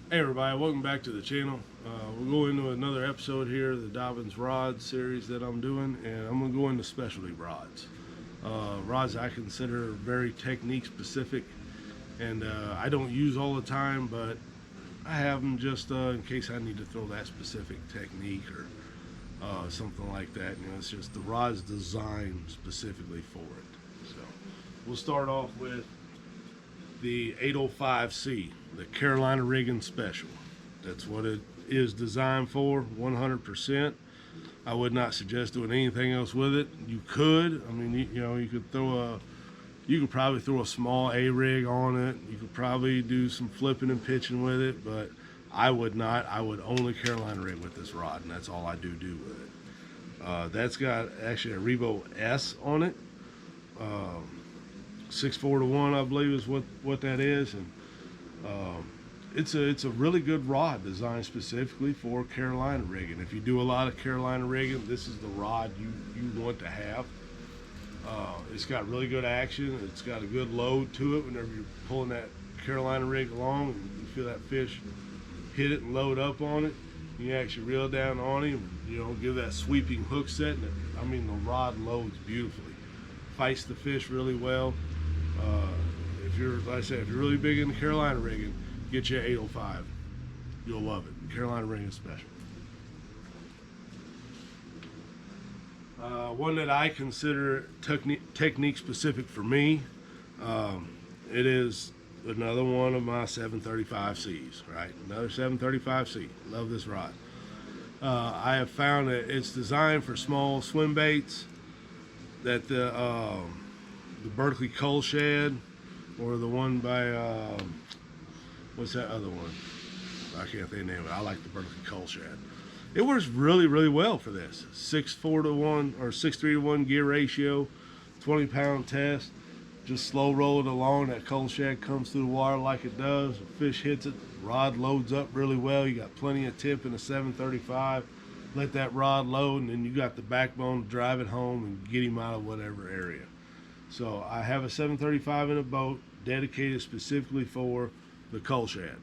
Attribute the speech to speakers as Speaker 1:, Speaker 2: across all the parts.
Speaker 1: Hey everybody, welcome back to the channel. We'll go into another episode here of the Dobyns rod series that I'm doing, and I'm going to go into specialty rods. Rods I consider very technique specific, and I don't use all the time, but I have them just in case I need to throw that specific technique or something like that. You know, it's just the rod's designed specifically for it. So we'll start off with the 805C, the Carolina Rigging Special. That's what it is designed for, 100%. I would not suggest doing anything else with it. You could, I mean, you could probably throw a small A-rig on it. You could probably do some flipping and pitching with it, but I would not. I would only Carolina rig with this rod, and that's all I do with it. That's got actually a Revo S on it. 6.4 to 1, I believe, is what that is, and it's a really good rod designed specifically for Carolina rigging. If you do a lot of Carolina rigging, this is the rod you want to have. It's got really good action. It's got a good load to it whenever you're pulling that Carolina rig along and you feel that fish hit it and load up on it. You actually reel down on him, give that sweeping hook set, and the rod loads beautifully. Fights the fish really well. If you're, like I said, if you're really big into Carolina rigging, get you an 805. You'll love it. Carolina rigging special. One that I consider technique specific for me, it is another one of my 735Cs, right? Another 735C. Love this rod. I have found that it's designed for small swim baits, that the Berkeley Coal Shed, or the one by what's that other one? I can't think of the name of it. I like the Berkeley Coal Shed. It works really, really well for this. 6.4 to 1 or 6.3 to 1 gear ratio, 20-pound test. Just slow roll it along. That coal shed comes through the water like it does. The fish hits it. Rod loads up really well. You got plenty of tip in a 735. Let that rod load, and then you got the backbone to drive it home and get him out of whatever area. So I have a 735 in a boat dedicated specifically for the coal shed.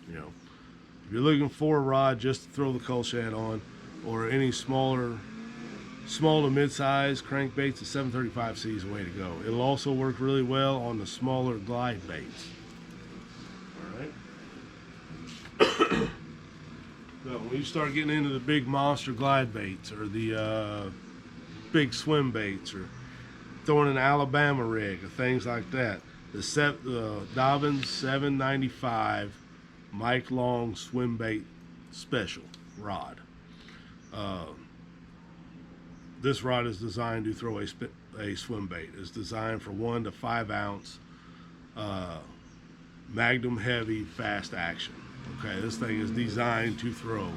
Speaker 1: If you're looking for a rod just to throw the coal shed on, or any small to mid-size crankbaits, the 735C is the way to go. It'll also work really well on the smaller glide baits. All right. So when you start getting into the big monster glide baits, or the big swim baits, or throwing an Alabama rig, or things like that, the Dobyns 795 Mike Long swim bait special rod. This rod is designed to throw a swim bait. It's designed for 1 to 5 ounce Magnum heavy fast action. Okay, this thing is designed to throw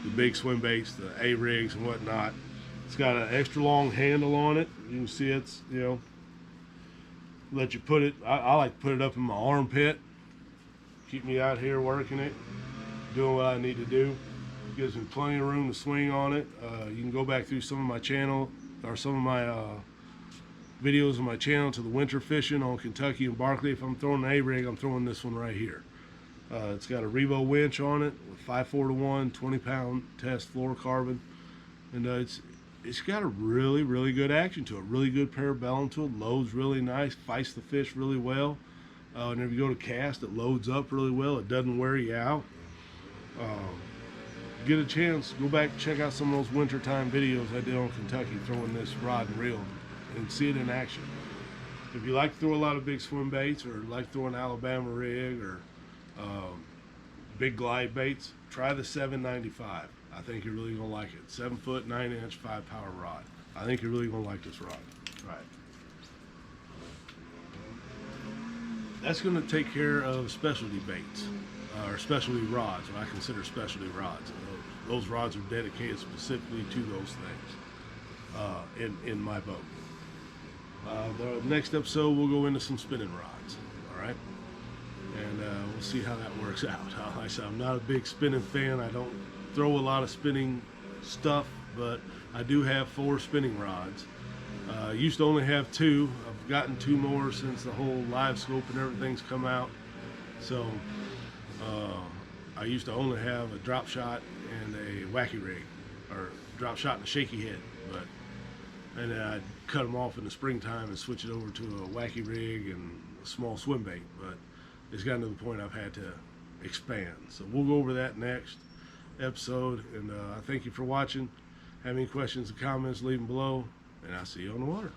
Speaker 1: the big swim baits, the A-rigs and whatnot. It's got an extra long handle on it. You can see it's, let you put it, I like to put it up in my armpit. Keep me out here working it, doing what I need to do. Gives me plenty of room to swing on it. You can go back through some of my channel, or some of my videos on my channel, to the winter fishing on Kentucky and Barkley. If I'm throwing an A-rig, I'm throwing this one right here. It's got a Revo winch on it with 5.4 to 1, 20-pound test fluorocarbon, and it's got a really, really good action to it. Really good parabellum to it. Loads really nice. Fights the fish really well. Whenever you go to cast, it loads up really well. It doesn't wear you out. Get a chance, go back and check out some of those wintertime videos I did on Kentucky throwing this rod and reel, and see it in action. If you like to throw a lot of big swim baits, or like throwing an Alabama rig, or big glide baits, try the 795. I think you're really going to like it. 7 foot, 9 inch, 5 power rod. I think you're really going to like this rod. Right. That's going to take care of specialty baits, or specialty rods, what I consider specialty rods. Those rods are dedicated specifically to those things in my boat. The next episode, we'll go into some spinning rods, all right? And we'll see how that works out. Like I said, I'm not a big spinning fan. I don't throw a lot of spinning stuff, but I do have 4 spinning rods. Used to only have 2. I've gotten 2 more since the whole live scope and everything's come out. So I used to only have a drop shot and a wacky rig, or drop shot and a shaky head, and then I'd cut them off in the springtime and switch it over to a wacky rig and a small swim bait. But it's gotten to the point I've had to expand. So we'll go over that next episode. And I thank you for watching. Have any questions or comments, leave them below, and I'll see you on the water.